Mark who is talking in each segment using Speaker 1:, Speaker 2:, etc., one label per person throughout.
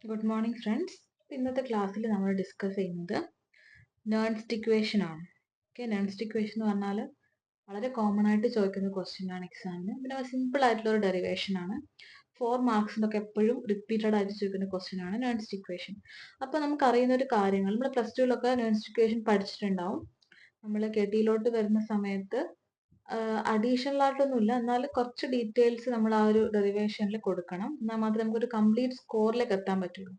Speaker 1: Good morning friends. ഇന്നത്തെ ക്ലാസ്സിൽ നമ്മൾ ഡിസ്കസ് ചെയ്യുന്നത് നേൺസ്റ്റ് ഇക്വേഷൻ ആണ്. ഓക്കെ, നേൺസ്റ്റ് ഇക്വേഷൻ എന്ന് പറഞ്ഞാൽ വളരെ കോമൺ ആയിട്ട് ചോദിക്കുന്ന ക്വസ്റ്റ്യൻ ആണ് എക്സാമിന്. പിന്നെ സിമ്പിൾ ആയിട്ടുള്ള ഒരു ഡെറിവേഷൻ ആണ്. 4 മാർക്സിനൊക്കെ എപ്പോഴും റിപ്പീറ്റഡ് ആയിട്ട് ചോദിക്കുന്ന ക്വസ്റ്റ്യൻ ആണ് നേൺസ്റ്റ് ഇക്വേഷൻ. അപ്പോൾ നമുക്ക് അറിയുന്ന ഒരു കാര്യങ്ങൾ നമ്മൾ പ്ലസ് ടുവിലൊക്കെ നേൺസ്റ്റ് ഇക്വേഷൻ പഠിച്ചിട്ടുണ്ടാവും. നമ്മൾ കെട്ടിയിലോട്ട് വരുന്ന സമയത്ത് അഡീഷണൽ ആയിട്ടൊന്നുമില്ല, എന്നാൽ കുറച്ച് ഡീറ്റെയിൽസ് നമ്മൾ ആ ഒരു ഡെറിവേഷനിൽ കൊടുക്കണം, എന്നാൽ മാത്രമേ നമുക്കൊരു കംപ്ലീറ്റ് സ്കോറിലേക്ക് എത്താൻ പറ്റുള്ളൂ.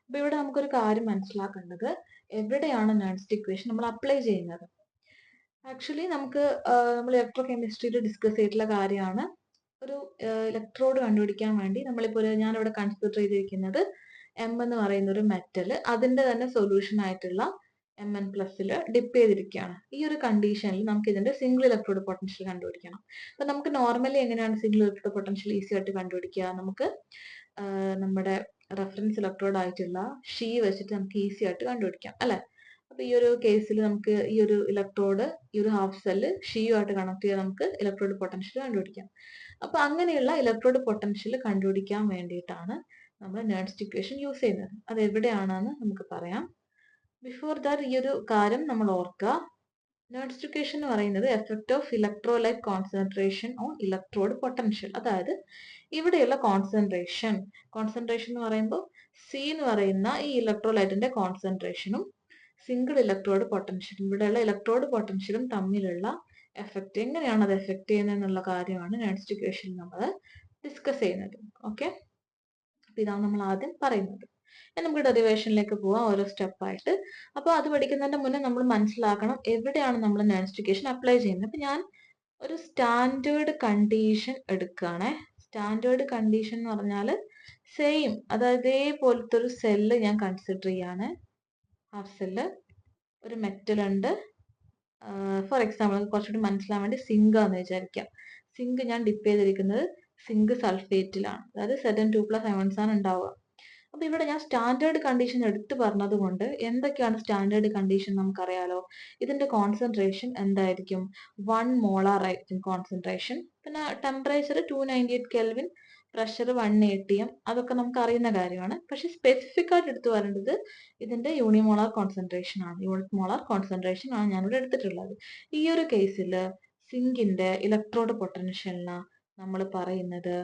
Speaker 1: അപ്പൊ ഇവിടെ നമുക്കൊരു കാര്യം മനസ്സിലാക്കേണ്ടത്, എവിടെയാണ് നേൺസ്റ്റ് ഇക്വേഷൻ നമ്മൾ അപ്ലൈ ചെയ്യുന്നത്. ആക്ച്വലി നമുക്ക് നമ്മൾ ഇലക്ട്രോ കെമിസ്ട്രിയിൽ ഡിസ്കസ് ചെയ്തിട്ടുള്ള കാര്യമാണ്. ഒരു ഇലക്ട്രോഡ് കണ്ടുപിടിക്കാൻ വേണ്ടി നമ്മളിപ്പോൾ ഞാനിവിടെ കൺസിഡർ ചെയ്തിരിക്കുന്നത് എം എന്ന് പറയുന്ന ഒരു മെറ്റൽ, അതിന്റെ തന്നെ സൊല്യൂഷൻ ആയിട്ടുള്ള Mn+ൽ ഡിപ്പ് ചെയ്തിരിക്കുകയാണ്. ഈ ഒരു കണ്ടീഷനിൽ നമുക്ക് ഇതിന്റെ സിംഗിൾ ഇലക്ട്രോഡ് പൊട്ടൻഷ്യൽ കണ്ടുപിടിക്കണം. അപ്പൊ നമുക്ക് നോർമലി എങ്ങനെയാണ് സിംഗിൾ ഇലക്ട്രോഡ് പൊട്ടൻഷ്യൽ ഈസി ആയിട്ട് കണ്ടുപിടിക്കുക? നമുക്ക് നമ്മുടെ റെഫറൻസ് ഇലക്ട്രോഡ് ആയിട്ടുള്ള ഷീ വെച്ചിട്ട് നമുക്ക് ഈസി ആയിട്ട് കണ്ടുപിടിക്കാം, അല്ലെ? അപ്പൊ ഈ ഒരു കേസിൽ നമുക്ക് ഈ ഒരു ഇലക്ട്രോഡ്, ഈ ഒരു ഹാഫ് സെല്ല് ഷീയുമായിട്ട് കണക്ട് ചെയ്ത് നമുക്ക് ഇലക്ട്രോഡ് പൊട്ടൻഷ്യൽ കണ്ടുപിടിക്കാം. അപ്പൊ അങ്ങനെയുള്ള ഇലക്ട്രോഡ് പൊട്ടൻഷ്യൽ കണ്ടുപിടിക്കാൻ വേണ്ടിയിട്ടാണ് നമ്മൾ നേൺസ്റ്റ് ഇക്വേഷൻ യൂസ് ചെയ്യുന്നത്. അത് എവിടെയാണെന്ന് നമുക്ക് പറയാം. ബിഫോർ ദാറ്റ് ഈ ഒരു കാര്യം നമ്മൾ ഓർക്കുക. നേൺസ്റ്റ് ഇക്വേഷൻ എന്ന് പറയുന്നത് effect of electrolyte concentration on electrode potential. അതായത് ഇവിടെയുള്ള കോൺസെൻട്രേഷൻ എന്ന് പറയുമ്പോൾ സി എന്ന് പറയുന്ന ഈ ഇലക്ട്രോലൈറ്റിന്റെ കോൺസെൻട്രേഷനും സിംഗിൾ ഇലക്ട്രോഡ് പൊട്ടൻഷ്യലും, ഇവിടെയുള്ള ഇലക്ട്രോഡ് പൊട്ടൻഷ്യലും തമ്മിലുള്ള എഫക്ട്, എങ്ങനെയാണ് അത് എഫക്ട് ചെയ്യുന്നത് എന്നുള്ള കാര്യമാണ് നേൺസ്റ്റ് ഇക്വേഷൻ നമ്മൾ ഡിസ്കസ് ചെയ്യുന്നത്. ഓക്കെ, അപ്പൊ ഇതാണ് നമ്മൾ ആദ്യം പറയുന്നത്. നമുക്ക് ഡെറിവേഷനിലേക്ക് പോവാം ഓരോ സ്റ്റെപ്പായിട്ട്. അപ്പോൾ അത് പഠിക്കുന്നതിന്റെ മുന്നേ നമ്മൾ മനസ്സിലാക്കണം എവിടെയാണ് നമ്മൾ നേൺസ്റ്റ് ഇക്വേഷൻ അപ്ലൈ ചെയ്യുന്നത്. അപ്പൊ ഞാൻ ഒരു സ്റ്റാൻഡേർഡ് കണ്ടീഷൻ എടുക്കുകയാണെ. സ്റ്റാൻഡേർഡ് കണ്ടീഷൻ എന്ന് പറഞ്ഞാൽ സെയിം, അതായത് ഇതേപോലത്തെ ഒരു സെല്ല് ഞാൻ കൺസിഡർ ചെയ്യാണ്. ഹാഫ് സെല്ല്, ഒരു മെറ്റൽ ഉണ്ട്. ഫോർ എക്സാമ്പിൾ കുറച്ചുകൂടി മനസ്സിലാൻ വേണ്ടി സിങ്ക് ആണെന്ന് വിചാരിക്കാം. സിങ്ക് ഞാൻ ഡിപ്പ് ചെയ്തിരിക്കുന്നത് സിങ്ക് സൾഫേറ്റിലാണ്, അതായത് Zn2+ അയോൺസ് ആണ് ഉണ്ടാവുക. അപ്പൊ ഇവിടെ ഞാൻ സ്റ്റാൻഡേർഡ് കണ്ടീഷൻ എടുത്തു പറഞ്ഞത് കൊണ്ട് എന്തൊക്കെയാണ് സ്റ്റാൻഡേർഡ് കണ്ടീഷൻ നമുക്കറിയാലോ. ഇതിന്റെ കോൺസെൻട്രേഷൻ എന്തായിരിക്കും? 1 മോളാർ ആയിരിക്കും കോൺസെൻട്രേഷൻ. പിന്നെ ടെമ്പറേച്ചർ 298 കെൽവിൻ, പ്രഷർ 1 atm, അതൊക്കെ നമുക്ക് അറിയുന്ന കാര്യമാണ്. പക്ഷെ സ്പെസിഫിക് ആയിട്ട് എടുത്തു പറയേണ്ടത് ഇതിന്റെ യൂണിമോളാർ കോൺസെൻട്രേഷൻ ആണ്. യൂണിറ്റ് മോളാർ കോൺസെൻട്രേഷൻ ആണ് ഞാനിവിടെ എടുത്തിട്ടുള്ളത്. ഈ ഒരു കേസിൽ സിങ്കിന്റെ ഇലക്ട്രോഡ് പൊട്ടൻഷ്യലിന് നമ്മൾ പറയുന്നത്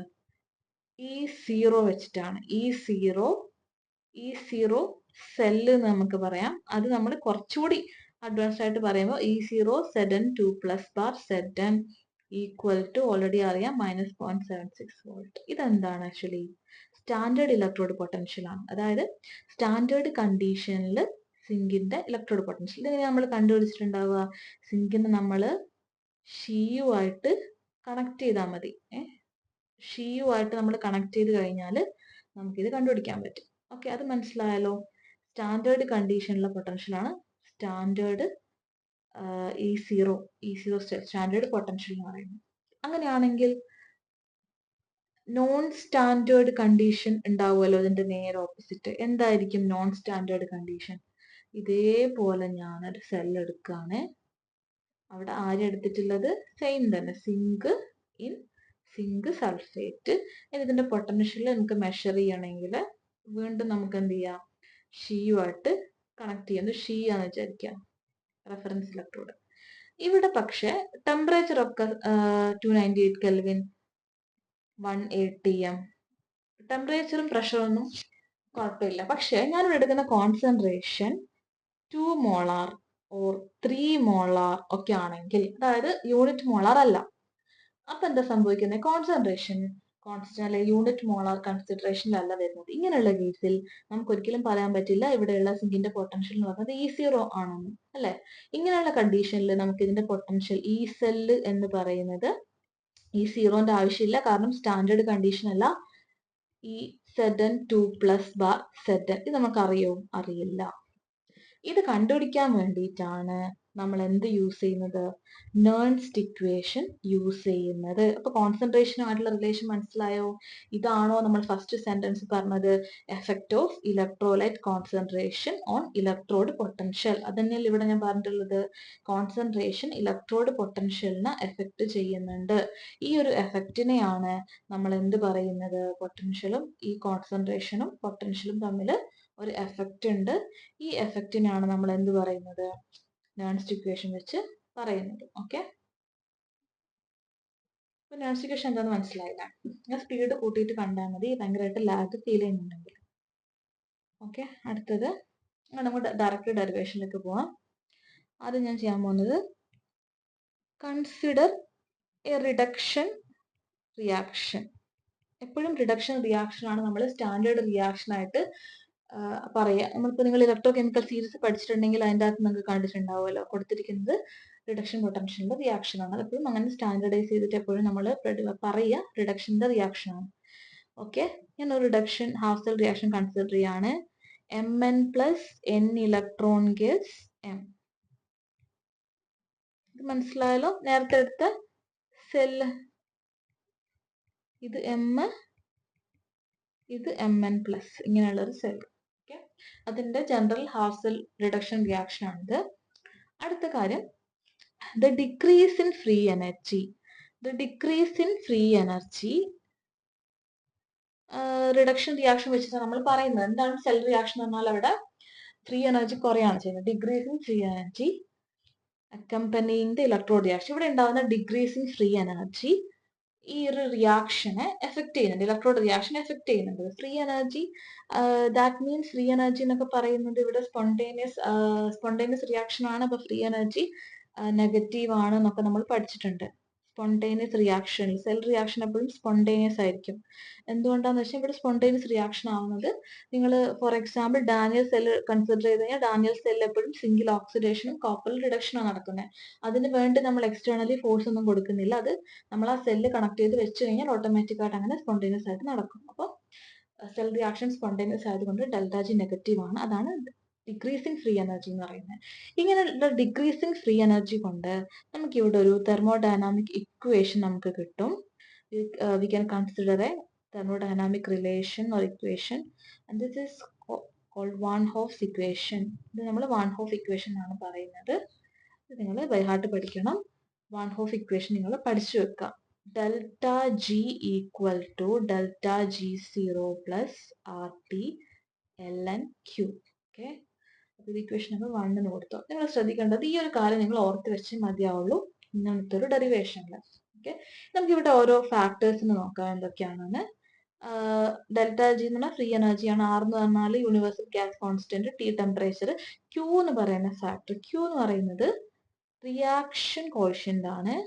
Speaker 1: E0 വെച്ചിട്ടാണ്. E0 സെല്ല് എന്ന് നമുക്ക് പറയാം. അത് നമ്മൾ കുറച്ചുകൂടി അഡ്വാൻസ്ഡ് ആയിട്ട് പറയുമ്പോൾ E0 Zn2+ bar Zn equal to already അറിയാം -0.76 വോൾട്ട്. ഇതെന്താണ്? ആക്ച്വലി സ്റ്റാൻഡേർഡ് ഇലക്ട്രോഡ് പൊട്ടൻഷ്യൽ ആണ്. അതായത് സ്റ്റാൻഡേർഡ് കണ്ടീഷനിൽ സിങ്കിന്റെ ഇലക്ട്രോഡ് പൊട്ടൻഷ്യൽ ഇതെങ്ങനെ നമ്മൾ കണ്ടുപിടിച്ചിട്ടുണ്ടാവുക? സിങ്കിന് നമ്മൾ ഷീയുമായിട്ട് കണക്ട് ചെയ്താൽ മതി. ഷീയുമായിട്ട് നമ്മൾ കണക്ട് ചെയ്ത് കഴിഞ്ഞാൽ നമുക്കിത് കണ്ടുപിടിക്കാൻ പറ്റും. ഓക്കെ, അത് മനസ്സിലായല്ലോ. സ്റ്റാൻഡേർഡ് കണ്ടീഷനിലെ പൊട്ടൻഷ്യൽ ആണ് സ്റ്റാൻഡേർഡ് E0 സ്റ്റാൻഡേർഡ് പൊട്ടൻഷ്യൽ എന്ന് പറയുന്നത്. അങ്ങനെയാണെങ്കിൽ നോൺ സ്റ്റാൻഡേർഡ് കണ്ടീഷൻ ഉണ്ടാവുമല്ലോ, ഇതിന്റെ നേരെ ഓപ്പോസിറ്റ്. എന്തായിരിക്കും നോൺ സ്റ്റാൻഡേർഡ് കണ്ടീഷൻ? ഇതേപോലെ ഞാനൊരു സെൽ എടുക്കുകയാണ്. അവിടെ ആരെടുത്തിട്ടുള്ളത്? സെയിം തന്നെ, സിങ്ക് സൾഫേറ്റ്. ഇതിന്റെ പൊട്ടൻഷ്യൽ നമുക്ക് മെഷർ ചെയ്യണമെങ്കിൽ വീണ്ടും നമുക്ക് എന്ത് ചെയ്യാം? ഷീയുമായിട്ട് കണക്ട് ചെയ്യുന്നത് ഷീ ആണെന്ന് വിചാരിക്കാം, റെഫറൻസ് ഇലക്ട്രോഡ്. ഇവിടെ പക്ഷെ ടെമ്പറേച്ചർ ഒക്കെ 298 കെൽവിൻ, 1 atm. ടെമ്പറേച്ചറും പ്രഷറൊന്നും കുഴപ്പമില്ല. പക്ഷെ ഞാനിവിടെ എടുക്കുന്ന കോൺസെൻട്രേഷൻ 2 മോളാർ ഓർ 3 മോളാർ ഒക്കെ ആണെങ്കിൽ, അതായത് യൂണിറ്റ് മോളാർ അല്ല. അപ്പൊ എന്താ സംഭവിക്കുന്നത്? കോൺസെൻട്രേഷൻ കോൺസ്റ്റന്റ് അല്ലെങ്കിൽ യൂണിറ്റ് മോളാർ കൺസിഡറേഷനിലല്ല വരുന്നത്. ഇങ്ങനെയുള്ള കേസിൽ നമുക്ക് ഒരിക്കലും പറയാൻ പറ്റില്ല ഇവിടെയുള്ള സിങ്കിന്റെ പൊട്ടൻഷ്യൽ എന്ന് പറയുന്നത് E0 ആണെന്ന്, അല്ലെ? ഇങ്ങനെയുള്ള കണ്ടീഷനിൽ നമുക്ക് ഇതിന്റെ പൊട്ടൻഷ്യൽ ഈ സെല്ല് എന്ന് പറയുന്നത് E0ന്റെ ആവശ്യമില്ല, കാരണം സ്റ്റാൻഡേർഡ് കണ്ടീഷൻ അല്ല. ഈ Zn2+ Zn ഇത് നമുക്ക് അറിയോ? അറിയില്ല. ഇത് കണ്ടുപിടിക്കാൻ വേണ്ടിയിട്ടാണ് നമ്മൾ എന്ത് യൂസ് ചെയ്യുന്നത്? നേൺസ്റ്റ് ഇക്വേഷൻ യൂസ് ചെയ്യുന്നത്. അപ്പൊ കോൺസെൻട്രേഷനുമായിട്ടുള്ള റിലേഷൻ മനസ്സിലായോ? ഇതാണോ നമ്മൾ ഫസ്റ്റ് സെന്റൻസ് പറഞ്ഞത്? Effect of electrolyte concentration on electrode potential. അതന്നെയല്ലേ ഇവിടെ ഞാൻ പറഞ്ഞിട്ടുള്ളത്. കോൺസെൻട്രേഷൻ ഇലക്ട്രോഡ് പൊട്ടൻഷ്യലിനെ എഫക്റ്റ് ചെയ്യുന്നുണ്ട്. ഈ ഒരു എഫക്റ്റിനെയാണ് നമ്മൾ എന്ത് പറയുന്നത്? പൊട്ടൻഷ്യലും ഈ കോൺസെൻട്രേഷനും പൊട്ടൻഷ്യലും തമ്മിൽ ഒരു എഫക്റ്റ് ഉണ്ട്. ഈ എഫക്റ്റിനാണ് നമ്മൾ എന്ത് പറയുന്നത്? നേൺസ്റ്റ് ഇക്വേഷൻ വെച്ച് പറയുന്നത്. ഓക്കെ, അപ്പൊ നേൺസ്റ്റ് ഇക്വേഷൻ എന്താന്ന് മനസ്സിലായില്ല? ഞാൻ സ്പീഡ് കൂട്ടിയിട്ട് കണ്ടാൽ മതി, ഭയങ്കരമായിട്ട് ലാഗ് ഫീൽ ചെയ്യുന്നുണ്ടെങ്കിൽ. ഓക്കെ, അടുത്തത് നമുക്ക് ഡയറക്റ്റ് ഡെറിവേഷനിലേക്ക് പോവാം. ആദ്യം ഞാൻ ചെയ്യാൻ പോകുന്നത് കൺസിഡർ എ റിഡക്ഷൻ റിയാക്ഷൻ. എപ്പോഴും റിഡക്ഷൻ റിയാക്ഷൻ ആണ് നമ്മൾ സ്റ്റാൻഡേർഡ് റിയാക്ഷൻ ആയിട്ട് പറയാ. നമ്മളിപ്പോൾ നിങ്ങൾ ഇലക്ട്രോ കെമിക്കൽ സീരീസ് പഠിച്ചിട്ടുണ്ടെങ്കിൽ അതിൻ്റെ അകത്ത് നിങ്ങൾക്ക് കണ്ടിട്ടുണ്ടാവുമല്ലോ, കൊടുത്തിരിക്കുന്നത് റിഡക്ഷൻ പൊട്ടൻഷ്യലിന്റെ റിയാക്ഷൻ ആണ്. അതെപ്പോഴും അങ്ങനെ സ്റ്റാൻഡേർഡൈസ് ചെയ്തിട്ട് എപ്പോഴും നമ്മൾ പറയുക റിഡക്ഷന്റെ റിയാക്ഷൻ ആണ്. ഓക്കെ, ഞാൻ ഒരു reduction half cell reaction consider ചെയ്യാണ്. Mn plus n electron gives m. ഇത് മനസ്സിലായല്ലോ? നേരത്തെ എടുത്ത സെല്ല് ഇത് m, ഇത് Mn പ്ലസ്, ഇങ്ങനെയുള്ളൊരു സെൽ. ഓക്കെ, അതിന്റെ general half cell reduction reaction ആണിത്. അടുത്ത കാര്യം, the decrease in free energy. The decrease in free energy reduction reaction വെച്ചിട്ട് നമ്മൾ പറയുന്നത് എന്താണ്? സെൽ റിയാക്ഷൻ എന്നാൽ അവിടെ ഫ്രീ എനർജി കുറയാണ് ചെയ്യുന്നത്. Decrease in free energy accompanying the electrode reaction. ഇവിടെ ഉണ്ടാകുന്ന ഡിക്രീസ് ഇൻ ഫ്രീ എനർജി ഈ ഒരു റിയാക്ഷനെ എഫക്ട് ചെയ്യുന്നുണ്ട്, ഇലക്ട്രോഡ് റിയാക്ഷൻ എഫക്ട് ചെയ്യുന്നുണ്ട്. Free energy, that means free energy എന്നൊക്കെ പറയുന്നത് ഇവിടെ സ്പോണ്ടേനിയസ് റിയാക്ഷൻ ആണ്. അപ്പൊ ഫ്രീ എനർജി നെഗറ്റീവ് ആണ് എന്നൊക്കെ നമ്മൾ പഠിച്ചിട്ടുണ്ട്. സ്പോണ്ടേനിയസ് റിയാക്ഷൻ, സെൽ റിയാക്ഷൻ എപ്പോഴും സ്പോണ്ടേനിയസ് ആയിരിക്കും. എന്തുകൊണ്ടാന്ന് വെച്ചാൽ ഇവിടെ സ്പോണ്ടേനിയസ് റിയാക്ഷൻ ആവുന്നത്, നിങ്ങൾ for example Daniel cell consider ചെയ്ത് കഴിഞ്ഞാൽ ഡാനിയൽ സെൽ എപ്പോഴും സിംഗിൾ ഓക്സിഡേഷനും കോപ്പർ റിഡക്ഷനും നടക്കുന്നത്. അതിന് വേണ്ടി നമ്മൾ എക്സ്റ്റേണലി ഫോഴ്സ് ഒന്നും കൊടുക്കുന്നില്ല. അത് നമ്മൾ ആ സെല്ല് കണക്ട് ചെയ്ത് വെച്ച് കഴിഞ്ഞാൽ ഓട്ടോമാറ്റിക് ആയിട്ട് അങ്ങനെ സ്പോണ്ടേനിയസ് ആയിട്ട് നടക്കും. അപ്പോൾ സെൽ റിയാക്ഷൻ സ്പോണ്ടേനിയസ് ആയതുകൊണ്ട് ഡെൽറ്റ ജി നെഗറ്റീവ് ആണ്. അതാണ് ഡിക്രീസിങ് ഫ്രീ എനർജി എന്ന് പറയുന്നത്. ഇങ്ങനെയുള്ള ഡിക്രീസിങ് ഫ്രീ എനർജി കൊണ്ട് നമുക്ക് ഇവിടെ ഒരു തെർമോഡൈനാമിക് ഇക്വേഷൻ നമുക്ക് കിട്ടും. We can consider a thermodynamic relation or equation, and this is called Van Hoff's equation. ഇത് നമ്മൾ വാൻ ഹോഫ് ഇക്വേഷൻ ആണ് പറയുന്നത്. ഇത് നിങ്ങൾ ബൈ ഹാർട്ട് പഠിക്കണം. വാൻ ഹോഫ് ഇക്വേഷൻ നിങ്ങൾ പഠിച്ചു വെക്കുക. Delta G equal to delta G zero plus R T L N Q. Okay, ഇത് ഇക്വേഷൻ നമ്പർ 1 എന്ന് കൊടുത്തു. നിങ്ങൾ ശ്രദ്ധിക്കേണ്ടത് ഈ ഒരു കാര്യം നിങ്ങൾ ഓർത്ത് വെച്ച് മതിയാവുള്ളൂ ഇന്നത്തെ ഒരു ഡെറിവേഷനിൽ. ഓക്കെ, നമുക്ക് ഇവിടെ ഓരോ ഫാക്ടേഴ്സിന് നോക്കാം എന്തൊക്കെയാണെന്ന്. ഡെൽറ്റ ജി എന്ന് പറഞ്ഞാൽ ഫ്രീ എനർജി ആണ്. ആർ എന്ന് പറഞ്ഞാൽ universal gas constant, T temperature. Q എന്ന് പറയുന്ന ഫാക്ടർ, ക്യൂ എന്ന് പറയുന്നത് റിയാക്ഷൻ കോഷ്യന്റ് ആണ്.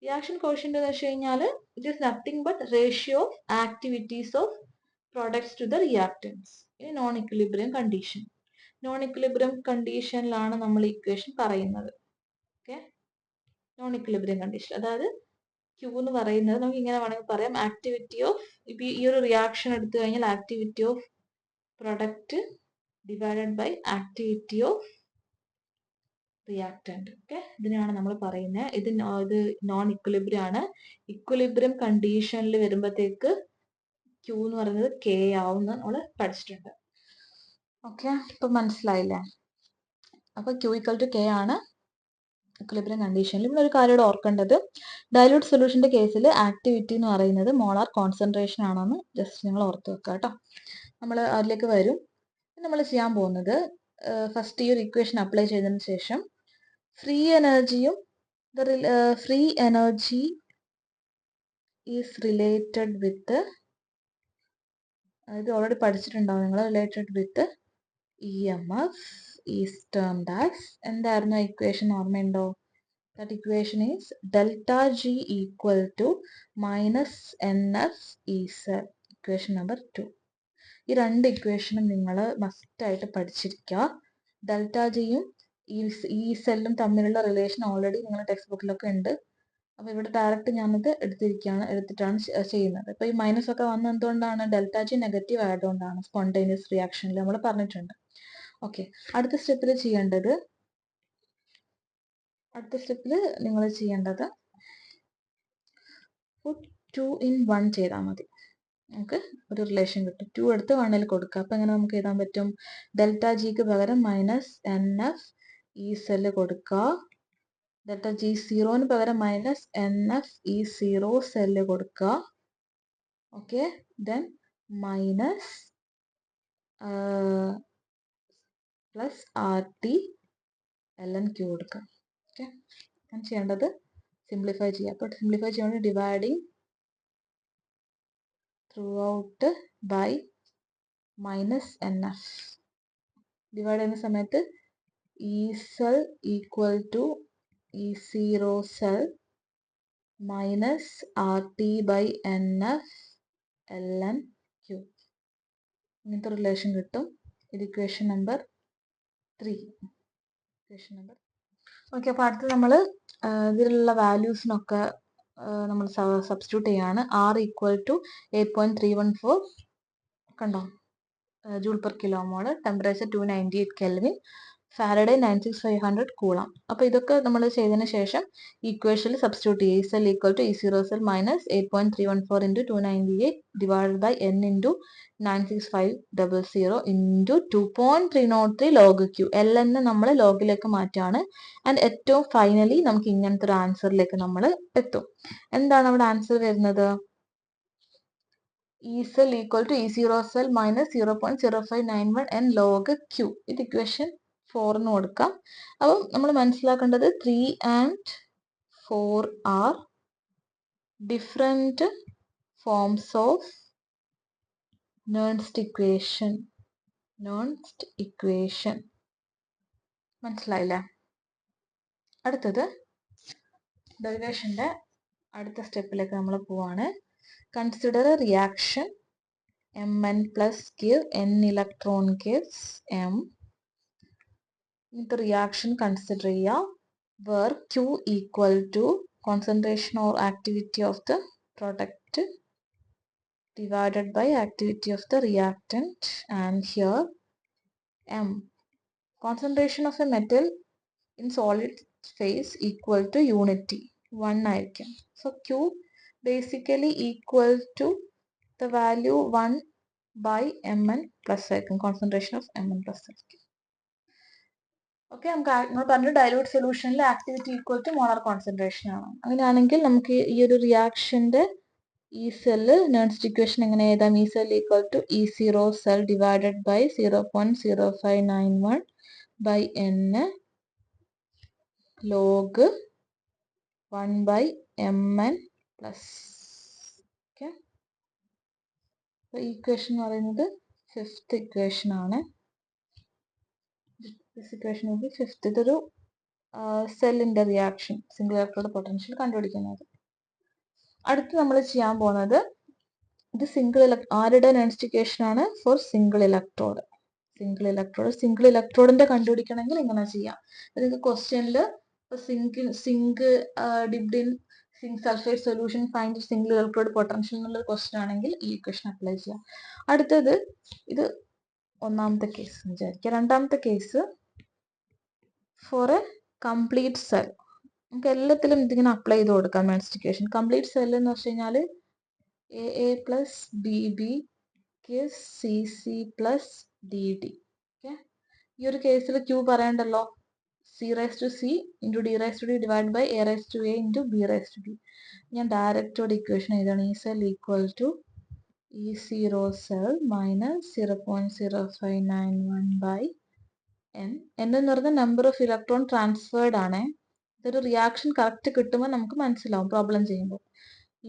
Speaker 1: റിയാക്ഷൻ കോഷ്യന്റ് എന്ന് വെച്ച് കഴിഞ്ഞാൽ it is nothing but ratio of activities of products to the reactants in non equilibrium condition. Non equilibrium കണ്ടീഷനിലാണ് നമ്മൾ ഇക്വേഷൻ പറയുന്നത്. ഓക്കെ, നോൺ ഇക്വിലിബ്രിയം കണ്ടീഷൻ, അതായത് ക്യൂ എന്ന് പറയുന്നത് നമുക്ക് ഇങ്ങനെ വേണമെങ്കിൽ പറയാം, ആക്ടിവിറ്റി ഓഫ്, ഇപ്പൊ ഈ ഒരു റിയാക്ഷൻ എടുത്തു കഴിഞ്ഞാൽ activity of product divided by activity of reactant. Okay, ഇതിനാണ് നമ്മൾ പറയുന്നത്. ഇത് നോൺ ഇക്വിലിബ്രിയം ആണ്. ഇക്വിലിബ്രിയം കണ്ടീഷനിൽ വരുമ്പോഴത്തേക്ക് ക്യൂ എന്ന് പറയുന്നത് കെ ആവും എന്ന് നമ്മൾ പഠിച്ചിട്ടുണ്ട്. ഓക്കെ, ഇപ്പൊ മനസ്സിലായില്ലേ? അപ്പൊ ക്യൂ ഈക്വൽ ടു കെ ആണ് ഇക്വിലിബ്രിയം കണ്ടീഷനിൽ. ഇവിടെ ഒരു കാര്യം ഓർക്കേണ്ടത്, ഡൈല്യൂട്ട് സൊല്യൂഷന്റെ കേസിൽ ആക്ടിവിറ്റി എന്ന് പറയുന്നത് മോളാർ കോൺസെൻട്രേഷൻ ആണെന്ന് ജസ്റ്റ് നിങ്ങൾ ഓർത്ത് വെക്കുക കേട്ടോ. നമ്മൾ അതിലേക്ക് വരും. നമ്മൾ ചെയ്യാൻ പോകുന്നത് ഫസ്റ്റ് ഈ ഒരു ഇക്വേഷൻ അപ്ലൈ ചെയ്തതിന് ശേഷം ഫ്രീ എനർജിയും free energy is related with, ഇത് ഓൾറെഡി പഠിച്ചിട്ടുണ്ടാവും നിങ്ങൾ, related with EMF is termed as, എന്തായിരുന്നു ഇക്വേഷൻ ഓർമ്മയുണ്ടോ? That equation is delta G equal to minus NF EZ. Equation number 2. ഈ രണ്ട് ഇക്വേഷനും നിങ്ങൾ മസ്റ്റ് ആയിട്ട് പഠിച്ചിരിക്കുക. ഡെൽറ്റ ജിയും ഈ സെല്ലും തമ്മിലുള്ള റിലേഷൻ ഓൾറെഡി നിങ്ങളുടെ ടെക്സ്റ്റ് ബുക്കിലൊക്കെ ഉണ്ട്. അപ്പോൾ ഇവിടെ ഡയറക്റ്റ് ഞാനത് എടുത്തിട്ടാണ് ചെയ്യുന്നത്. അപ്പോൾ ഈ മൈനസ് ഒക്കെ വന്നത് എന്തുകൊണ്ടാണ്? ഡെൽറ്റ ജി നെഗറ്റീവ് ആയതുകൊണ്ടാണ്. സ്പോണ്ടേനിയസ് റിയാക്ഷനിൽ നമ്മൾ പറഞ്ഞിട്ടുണ്ട്. ഓക്കെ, അടുത്ത സ്റ്റെപ്പിൽ ചെയ്യേണ്ടത് അടുത്ത സ്റ്റെപ്പിൽ നിങ്ങൾ ചെയ്യേണ്ടത് പുട്ട് 2 in 1 ചെയ്താൽ മതി. നമുക്ക് ഒരു റിലേഷൻ കിട്ടും. 2 എടുത്ത് 1ൽ കൊടുക്കുക. അപ്പം എങ്ങനെ നമുക്ക് എഴുതാൻ പറ്റും? ഡെൽറ്റ ജിക്ക് പകരം minus N F E cell കൊടുക്കുക. ഡെൽറ്റ ജി സീറോന് പകരം minus N F E zero cell കൊടുക്കുക. Okay, then minus plus R T L N Q കൊടുക്കുക. ഓക്കെ, ഞാൻ ചെയ്യേണ്ടത് സിംപ്ലിഫൈ ചെയ്യുക. അപ്പോൾ സിംപ്ലിഫൈ ചെയ്യുന്നത് dividing through out by minus N F. Divide ചെയ്യുന്ന സമയത്ത് E cell equal to E zero cell minus R T by N F L N Q. ഇങ്ങനത്തെ relation കിട്ടും. ഇത് equation number 3. Equation number okay. അപ്പോൾ അടുത്ത് നമ്മൾ ഇതിലുള്ള വാല്യൂസിനൊക്കെ നമ്മൾ സബ്സ്റ്റിറ്റ്യൂട്ട് ചെയ്യാണ്. ആർ ഈക്വൽ ടു 8.314 കണ്ടോ, joule per kilo mole, temperature 298 kelvin, Faraday 96500 coulomb. അപ്പോൾ ഇതൊക്കെ നമ്മൾ ചെയ്തതിന് ശേഷം ഇക്വേഷനിൽ സബ്സ്റ്റിറ്റ്യൂട്ട് ചെയ്യുക. Cell equal to E zero cell minus 8.314 into 298 divide by N into 96500 into 2.303 log Q. L N നമ്മൾ ലോഗിലേക്ക് മാറ്റാണ്. ആൻഡ് ഏറ്റവും ഫൈനലി നമുക്ക് ഇങ്ങനത്തെ ഒരു ആൻസറിലേക്ക് നമ്മൾ എത്തും. എന്താണ് അവിടെ ആൻസർ വരുന്നത്? E cell equal to E zero cell minus 0.0591 N log Q. ഇത് ഇക്വേഷൻ 4 കൊടുക്കാം. അപ്പം നമ്മൾ മനസ്സിലാക്കേണ്ടത് 3 and 4 are different forms of Nernst equation. മനസ്സിലായില്ലേ? അടുത്തത് ഡെറിവേഷൻ്റെ അടുത്ത സ്റ്റെപ്പിലേക്ക് നമ്മൾ പോവാണ്. Consider a reaction Mn plus give n electron gives M. The reaction consider where Q equal to concentration or activity of the product divided by activity of the reactant, and here M, concentration of a metal in solid phase equal to unity 1 ആയിരിക്കും. So Q basically equal to the value 1 by Mn plus ആയിരിക്കും, concentration of Mn plus ആയിരിക്കും. Okay, നമുക്ക് നമ്മൾ പറഞ്ഞു dilute സൊല്യൂഷനിൽ activity equal to molar concentration ആണ്. അങ്ങനെയാണെങ്കിൽ നമുക്ക് ഈ ഒരു റിയാക്ഷന്റെ ഈ സെല്ല് നേൺസ്റ്റ് ഇക്വേഷൻ എങ്ങനെ എഴുതാം? E cell equal to E zero cell divided by 0.0591 by N log 1 by Mn plus. Okay, equation എന്ന് പറയുന്നത് 5th ഇക്വേഷൻ ആണ്. ഇക്വേഷൻ ഇതൊരു സെല്ലിന്റെ റിയാക്ഷൻ, സിംഗിൾ ഇലക്ട്രോഡ് പൊട്ടൻഷ്യൽ കണ്ടുപിടിക്കുന്നത്. അടുത്ത് നമ്മൾ ചെയ്യാൻ പോകുന്നത് ഇത് ആരുടെ നേൺസ്റ്റ് ഇക്വേഷൻ ആണ്? For single electrode. സിംഗിൾ ഇലക്ട്രോഡിന്റെ കണ്ടുപിടിക്കണമെങ്കിൽ ഇങ്ങനെ ചെയ്യാം. നിങ്ങൾക്ക് ക്വസ്റ്റ്യനിൽ zinc dipped in zinc sulphate solution find single electrode potential എന്നുള്ള ക്വസ്റ്റ്യൻ ആണെങ്കിൽ ഈ ഇക്വേഷൻ അപ്ലൈ ചെയ്യാം. അടുത്തത് ഇത് ഒന്നാമത്തെ കേസ് വിചാരിക്കുക. രണ്ടാമത്തെ case for a complete cell. നമുക്ക് എല്ലാത്തിലും ഇതിങ്ങനെ അപ്ലൈ ചെയ്ത് കൊടുക്കാം നേൺസ്റ്റ് ഇക്വേഷൻ. കംപ്ലീറ്റ് സെൽ എന്ന് വെച്ച് കഴിഞ്ഞാൽ A plus B B C C plus D D. Okay, ഈ ഒരു കേസിൽ ക്യൂ പറയണ്ടല്ലോ, C raise to C into D raise to D divide by A raise to A into B raise to B. ഞാൻ ഡയറക്റ്റോട് equation എഴുതാണ്. E cell equal to E zero cell minus 0.0591 by N. എന്ന് പറഞ്ഞാൽ number of electron transferred ആണ്. ഇതൊരു reaction correct കിട്ടുമ്പോൾ നമുക്ക് മനസ്സിലാവും പ്രോബ്ലം ചെയ്യുമ്പോൾ.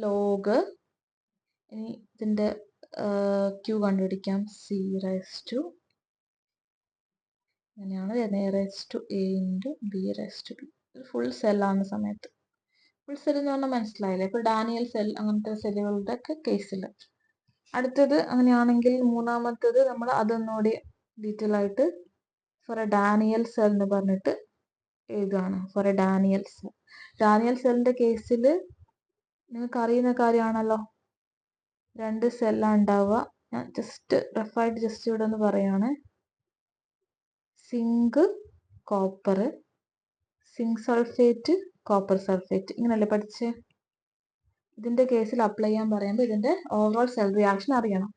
Speaker 1: ലോഗ്, ഇനി ഇതിൻ്റെ ക്യൂ കണ്ടുപിടിക്കാം, സി റൈസ് ടു അങ്ങനെയാണ് A raise to A into B raise to B. ഒരു ഫുൾ സെല്ലാണ് സമയത്ത്. ഫുൾ സെൽ എന്ന് പറഞ്ഞാൽ മനസ്സിലായില്ലേ? ഇപ്പോൾ ഡാനിയൽ സെൽ അങ്ങനത്തെ സെല്ലുകളുടെ ഒക്കെ കേസിൽ. അടുത്തത് അങ്ങനെയാണെങ്കിൽ മൂന്നാമത്തത് നമ്മൾ അതൊന്നുകൂടി ഡീറ്റെയിൽ ആയിട്ട് ഫോർ എ ഡാനിയൽ സെൽ എന്ന് പറഞ്ഞിട്ട് എഴുതുകയാണ്. For a Daniel cell. Daniel സെല്ലിന്റെ കേസിൽ നിങ്ങൾക്ക് അറിയുന്ന കാര്യമാണല്ലോ, 2 സെല്ലാണ് ഉണ്ടാവുക. ഞാൻ ജസ്റ്റ് റഫായിട്ട് ജസ്റ്റ് ഇവിടെ ഒന്ന് പറയാണ്. Zinc copper zinc sulphate, copper sulphate, ഇങ്ങനല്ലേ പഠിച്ചേ? ഇതിന്റെ കേസിൽ അപ്ലൈ ചെയ്യാൻ പറയുമ്പോൾ ഇതിന്റെ ഓവറോൾ സെൽ റിയാക്ഷൻ അറിയണം.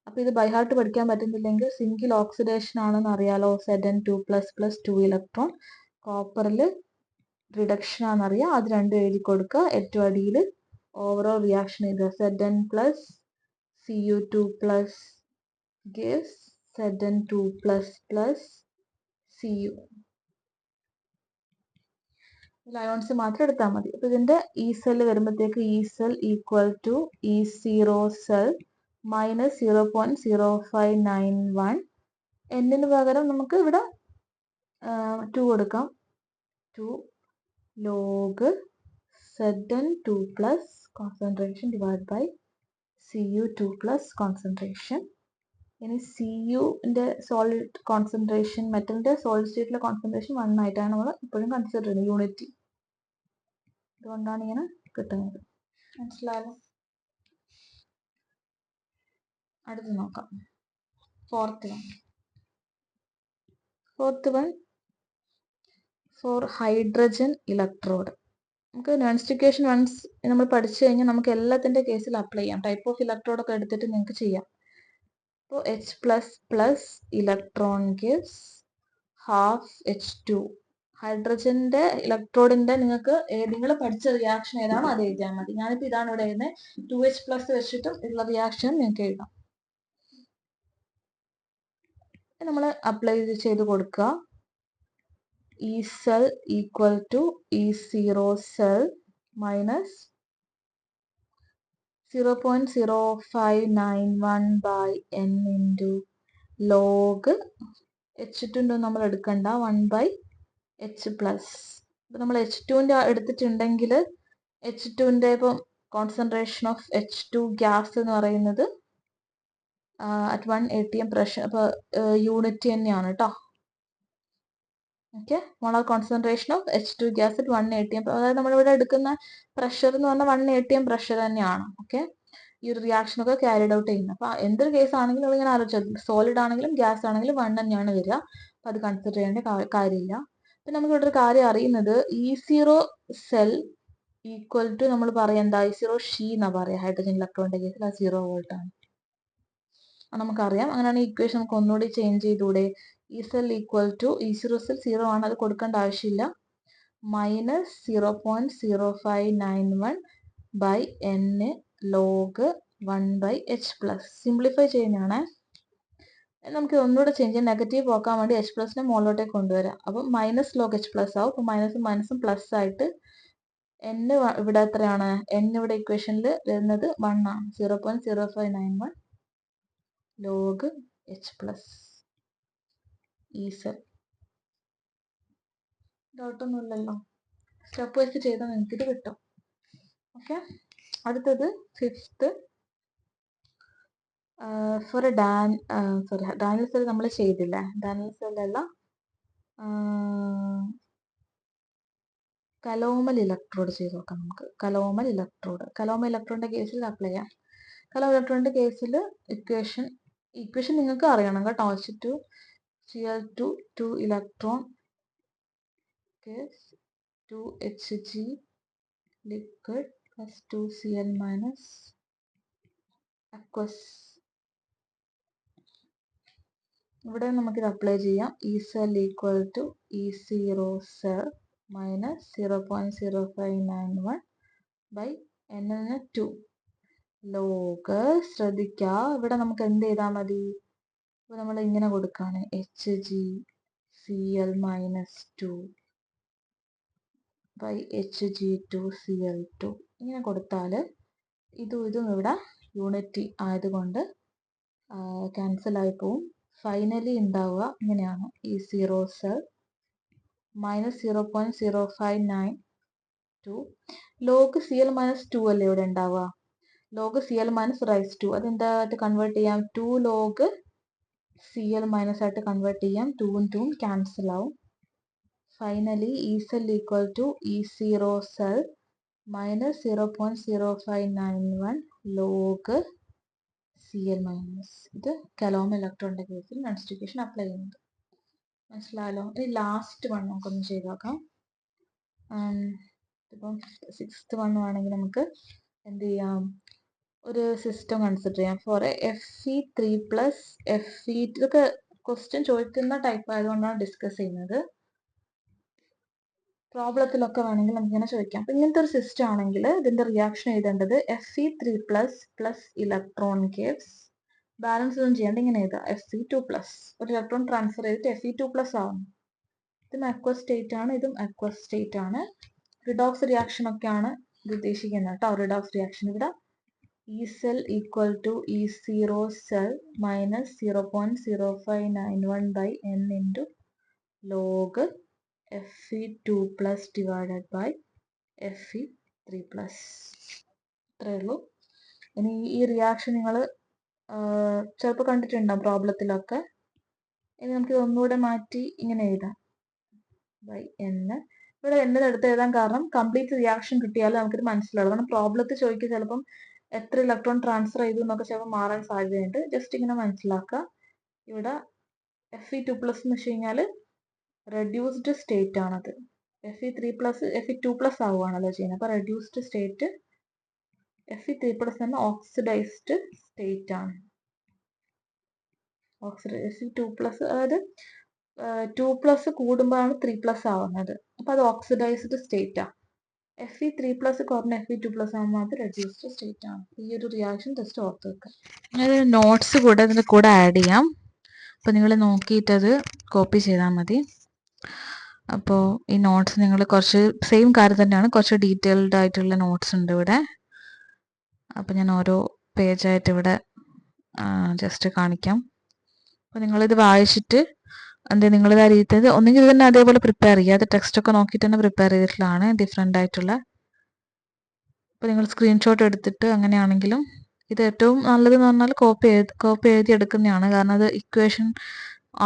Speaker 1: അപ്പൊ ഇത് ബൈ ഹാർട്ട് പഠിക്കാൻ പറ്റുന്നില്ലെങ്കിൽ സിങ്കിൽ ഓക്സിഡേഷൻ ആണെന്ന് അറിയാലോ, Zn2++2 ഇലക്ട്രോൺ. കോപ്പറിൽ റിഡക്ഷൻ ആണെന്നറിയാം, അത് രണ്ടും എഴുതി കൊടുക്കുക. ഏറ്റവും അടിയിൽ ഓവറോൾ റിയാക്ഷൻ എഴുതുക. Zn+Cu2+ gives Zn2++Cu. ലയോൺസ് മാത്രം എടുത്താൽ മതി. അപ്പൊ ഇതിന്റെ ഇ സെല്ല് വരുമ്പോഴത്തേക്ക് E cell equal to E0 cell -0.0591. എന്നിന് പകരം നമുക്ക് ഇവിടെ 2 കൊടുക്കാം. 2 log Zn2+ concentration divide by Cu2+ concentration. ഇനി Cuന്റെ സോളിഡ് കോൺസെൻട്രേഷൻ, മെറ്റലിന്റെ സോളിഡ് സ്റ്റേറ്റിലെ കോൺസെൻട്രേഷൻ 1 ആയിട്ടാണ് നമ്മൾ ഇപ്പോഴും കൺസിഡർ ചെയ്യുന്നത്, യൂണിറ്റി. അതുകൊണ്ടാണ് ഇങ്ങനെ കിട്ടുന്നത്. മനസ്സിലായല്ലോ? അടുത്ത് നോക്കാം. Fourth one for hydrogen electrode. നമുക്ക് നോൺ സ്റ്റിക്കേഷൻ വൺസ് നമ്മൾ പഠിച്ചു കഴിഞ്ഞാൽ നമുക്ക് എല്ലാത്തിന്റെ കേസിൽ അപ്ലൈ ചെയ്യാം. ടൈപ്പ് ഓഫ് ഇലക്ട്രോഡൊക്കെ എടുത്തിട്ട് നിങ്ങൾക്ക് ചെയ്യാം. അപ്പോൾ H++ electron gives half H2. ഹൈഡ്രജന്റെ ഇലക്ട്രോഡിന്റെ നിങ്ങൾക്ക് നിങ്ങൾ പഠിച്ച റിയാക്ഷൻ ഏതാണോ അത് എഴുതിയാൽ മതി. ഞാനിപ്പോൾ ഇതാണ് ഇവിടെ എഴുതുന്നത്. 2H+ വെച്ചിട്ടും ഉള്ള റിയാക്ഷൻ നിങ്ങൾക്ക് എഴുതാം. നമ്മൾ അപ്ലൈ ചെയ്ത് കൊടുക്കുക. E cell equal to E0 cell minus 0.0591 by n into log H2 നമ്മൾ എടുക്കണ്ട, 1/H+. ഇപ്പം നമ്മൾ H2ന്റെ എടുത്തിട്ടുണ്ടെങ്കിൽ H2ന്റെ ഇപ്പം കോൺസെൻട്രേഷൻ ഓഫ് H2 ഗ്യാസ് എന്ന് പറയുന്നത് at 1 atm പ്രഷർ, അപ്പോൾ യൂണിറ്റ് തന്നെയാണ് കേട്ടോ. Okay, molar concentration of H2 gas at 1 atm. അതായത് നമ്മളിവിടെ എടുക്കുന്ന പ്രഷർ എന്ന് പറഞ്ഞാൽ 1 atm പ്രഷർ തന്നെയാണ്. ഓക്കെ, ഈ ഒരു റിയാക്ഷൻ ഒക്കെ ക്യാരിഡ് ഔട്ട് ചെയ്യുന്നത്. അപ്പൊ എന്തൊരു കേസ് ആണെങ്കിലും ഇങ്ങനെ ആലോചിച്ചത്, സോളിഡ് ആണെങ്കിലും ഗ്യാസ് ആണെങ്കിലും 1 തന്നെയാണ് വരിക. അപ്പൊ അത് കൺസിഡർ ചെയ്യേണ്ട കാര്യമില്ല. പിന്നെ നമുക്ക് ഇവിടെ ഒരു കാര്യം അറിയുന്നത്, E0 സെൽ ഈക്വൽ ടു നമ്മൾ പറയാം എന്താ, E0 ഷീ എന്നാ പറയാ. ഹൈഡ്രജൻ ഇലക്ട്രോണിന്റെ കേസിൽ അത് 0 വോൾട്ട് ആണ്, നമുക്കറിയാം. അങ്ങനെയാണ് ഇക്വേഷൻ നമുക്ക് ഒന്നുകൂടി ചേഞ്ച് ചെയ്തൂടെ. E cell equal to E0 cell 0 ആണ്, അത് കൊടുക്കേണ്ട ആവശ്യമില്ല, -0.0591 by n log 1/H+. Simplify ചെയ്യുന്നതാണ്. നമുക്ക് ഒന്നുകൂടെ ചേഞ്ച് ചെയ്യാം. നെഗറ്റീവ് പോക്കാൻ വേണ്ടി H+നെ മുകളിലോട്ടേക്ക് കൊണ്ടുവരാം. അപ്പം മൈനസ് ലോഗ് H+ ആവും. അപ്പം മൈനസും പ്ലസ് ആയിട്ട് n ഇവിടെ എത്രയാണ്, n ഇവിടെ ഇക്വേഷനിൽ വരുന്നത് 1 ആണ്. 0.0591 ലോഗ് H+. E cell. ഡൗട്ടൊന്നുമില്ലല്ലോ? സ്റ്റെപ്പ് വെച്ച് ചെയ്താൽ നിങ്ങൾക്ക് ഇത് കിട്ടും. ഓക്കെ, അടുത്തത് ഫിഫ്ത്ത്. ഫോർ ഡാനിയൽ സെൽ നമ്മൾ ചെയ്തില്ല. ഡാനിയൽ സെല്ലല്ല, കലോമൽ ഇലക്ട്രോഡ് ചെയ്ത് നോക്കാം നമുക്ക്. കലോമൽ ഇലക്ട്രോഡിന്റെ കേസിൽ അപ്ലൈ ചെയ്യാം. കലോമൽ ഇലക്ട്രോഡിന്റെ കേസിൽ ഇക്വേഷൻ നിങ്ങൾക്ക് അറിയണം കേട്ടോ. H2Cl2 2 electron 2Hg liquid plus 2Cl minus aqueous. ഇവിടെ നമുക്കിത് അപ്ലൈ ചെയ്യാം. E cell equal to E0 cell minus 0.0591 by n 2 log. ശ്രദ്ധിക്കുക, ഇവിടെ നമുക്ക് എന്ത് ചെയ്താൽ മതി, ഇപ്പൊ നമ്മൾ ഇങ്ങനെ കൊടുക്കാണ് HgCl minus 2 ബൈ Hg2Cl2. ഇങ്ങനെ കൊടുത്താൽ ഇതും ഇവിടെ യൂണിറ്റി ആയതുകൊണ്ട് ക്യാൻസൽ ആയി പോവും. ഫൈനലി ഉണ്ടാവുക ഇങ്ങനെയാണ്, E0 cell minus 0.0592 log Cl minus 2 അല്ലേ ഇവിടെ ഉണ്ടാവുക. ലോഗ് Cl മൈനസ് റൈസ് 2, അതെന്തായിട്ട് കൺവേർട്ട് ചെയ്യാം, 2 ലോഗ് Cl മൈനസ് ആയിട്ട് കൺവേർട്ട് ചെയ്യാം. 2ഉം 2ഉം ക്യാൻസൽ ആവും. Finally E cell equal to E0 cell minus 0.0591 log Cl minus. ഇത് കലോമൽ ഇലക്ട്രോണിന്റെ കേസിൽ നോൺ സ്റ്റിക്കേഷൻ അപ്ലൈ ചെയ്യുന്നത്. മനസ്സിലായല്ലോ? ഇനി ലാസ്റ്റ് വൺ നമുക്കൊന്ന് ചെയ്ത് നോക്കാം. ഇപ്പം 6th വണ്ണുവാണെങ്കിൽ നമുക്ക് എന്ത് ചെയ്യാം, ഒരു സിസ്റ്റം കൺസിഡർ ചെയ്യാം ഫോർ Fe3 പ്ലസ് Fe, ഇതൊക്കെ ക്വസ്റ്റ്യൻ ചോദിക്കുന്ന ടൈപ്പ് ആയതുകൊണ്ടാണ് ഡിസ്കസ് ചെയ്യുന്നത്. പ്രോബ്ലത്തിലൊക്കെ വേണമെങ്കിൽ നമുക്ക് ഇങ്ങനെ ചോദിക്കാം. അപ്പൊ ഇങ്ങനത്തെ ഒരു സിസ്റ്റം ആണെങ്കിൽ ഇതിന്റെ റിയാക്ഷൻ എഴുതേണ്ടത് Fe3 plus electron gives, balance ഒന്നും ചെയ്യാണ്ട് ഇങ്ങനെ എഴുതാം Fe2 പ്ലസ്, ഒരു ഇലക്ട്രോൺ ട്രാൻസ്ഫർ ചെയ്തിട്ട് Fe2 പ്ലസ് ആവും. ഇതും അക്വസ് സ്റ്റേറ്റ് ആണ്, ഇതും അക്വസ് സ്റ്റേറ്റ് ആണ്. റിഡോക്സ് റിയാക്ഷൻ ഒക്കെയാണ് ഇത് ഉദ്ദേശിക്കുന്നത് കേട്ടോ. റിഡോക്സ് റിയാക്ഷൻ ഇവിടെ E cell equal to E0 cell minus 0.0591 by n into log Fe2 plus divided by Fe3 plus. ഇത്രയേ ഉള്ളൂ. ഇനി ഈ റിയാക്ഷൻ നിങ്ങൾ ചിലപ്പോൾ കണ്ടിട്ടുണ്ടാവും പ്രോബ്ലത്തിലൊക്കെ. ഇനി നമുക്ക് ഒന്നുകൂടെ മാറ്റി ഇങ്ങനെ എഴുതാം ബൈ n. ഇവിടെ n എടുത്ത് എഴുതാൻ കാരണം കംപ്ലീറ്റ് റിയാക്ഷൻ കിട്ടിയാലും നമുക്കിത് മനസ്സിലാവും. കാരണം പ്രോബ്ലത്തിൽ ചോദിക്കുക ചിലപ്പം എത്ര ഇലക്ട്രോൺ ട്രാൻസ്ഫർ ചെയ്തു എന്നൊക്കെ ചിലപ്പോൾ മാറാൻ സാധ്യതയുണ്ട്. ജസ്റ്റ് ഇങ്ങനെ മനസ്സിലാക്കുക. ഇവിടെ Fe2 പ്ലസ് എന്ന് വെച്ച് കഴിഞ്ഞാൽ റെഡ്യൂസ്ഡ് സ്റ്റേറ്റ് ആണത്. Fe3 പ്ലസ് Fe2 പ്ലസ് ആവുകയാണല്ലോ ചെയ്യുന്നത്. അപ്പോൾ റെഡ്യൂസ്ഡ് സ്റ്റേറ്റ്, Fe3 പ്ലസ് എന്ന ഓക്സിഡൈസ്ഡ് സ്റ്റേറ്റ് ആണ്. Fe2 പ്ലസ് അതായത് 2 പ്ലസ് കൂടുമ്പോഴാണ് 3 പ്ലസ് ആവുന്നത്. അപ്പോൾ അത് ഓക്സിഡൈസ്ഡ് സ്റ്റേറ്റ് ആണ്. Fe3 പ്ലസ് കുറഞ്ഞ Fe2 പ്ലസ് ആകുമ്പോൾ അത് റെഡ്യൂസ്ഡ് സ്റ്റേറ്റ് ആണ്. ഈ ഒരു റിയാക്ഷൻ ജസ്റ്റ് ഓർത്ത് വെക്കുക. ഞാനൊരു നോട്ട്സ് കൂടെ ഇതിൻ്റെ കൂടെ ആഡ് ചെയ്യാം. അപ്പോൾ നിങ്ങൾ നോക്കിയിട്ടത് കോപ്പി ചെയ്താൽ മതി. അപ്പോൾ ഈ നോട്ട്സ് നിങ്ങൾ കുറച്ച് സെയിം കാര്യം തന്നെയാണ്, കുറച്ച് ഡീറ്റെയിൽഡ് ആയിട്ടുള്ള നോട്ട്സ് ഉണ്ട് ഇവിടെ. അപ്പോൾ ഞാൻ ഓരോ പേജായിട്ട് ഇവിടെ ജസ്റ്റ് കാണിക്കാം. അപ്പോൾ നിങ്ങളിത് വായിച്ചിട്ട് നിങ്ങളിത് അറിയിച്ചത് ഒന്നെങ്കിൽ തന്നെ അതേപോലെ പ്രിപ്പയർ ചെയ്യുക. അത് ടെക്സ്റ്റൊക്കെ നോക്കിയിട്ട് തന്നെ പ്രിപ്പയർ ചെയ്തിട്ടുള്ളതാണ്, ഡിഫറെൻ്റ് ആയിട്ടുള്ള. അപ്പോൾ നിങ്ങൾ സ്ക്രീൻഷോട്ട് എടുത്തിട്ട് അങ്ങനെയാണെങ്കിലും ഇത് ഏറ്റവും നല്ലതെന്ന് പറഞ്ഞാൽ കോപ്പി എഴുതി എടുക്കുന്നതാണ്. കാരണം അത് ഇക്വേഷൻ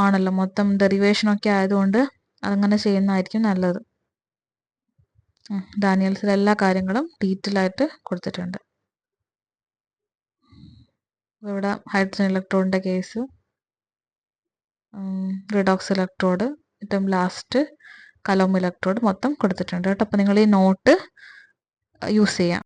Speaker 1: ആണല്ലോ, മൊത്തം ഡെറിവേഷനൊക്കെ ആയതുകൊണ്ട് അതങ്ങനെ ചെയ്യുന്നതായിരിക്കും നല്ലത്. ഡാനിയൽസിൽ എല്ലാ കാര്യങ്ങളും ഡീറ്റെയിൽ ആയിട്ട് കൊടുത്തിട്ടുണ്ട്. ഇവിടെ ഹൈഡ്രജൻ ഇലക്ട്രോഡിൻ്റെ കേസ്, റിഡോക്സ് ഇലക്ട്രോഡ്, ഏറ്റവും ലാസ്റ്റ് കലോം ഇലക്ട്രോഡ് മൊത്തം കൊടുത്തിട്ടുണ്ട് കേട്ടോ. അപ്പോൾ നിങ്ങൾ ഈ നോട്ട് യൂസ് ചെയ്യാം.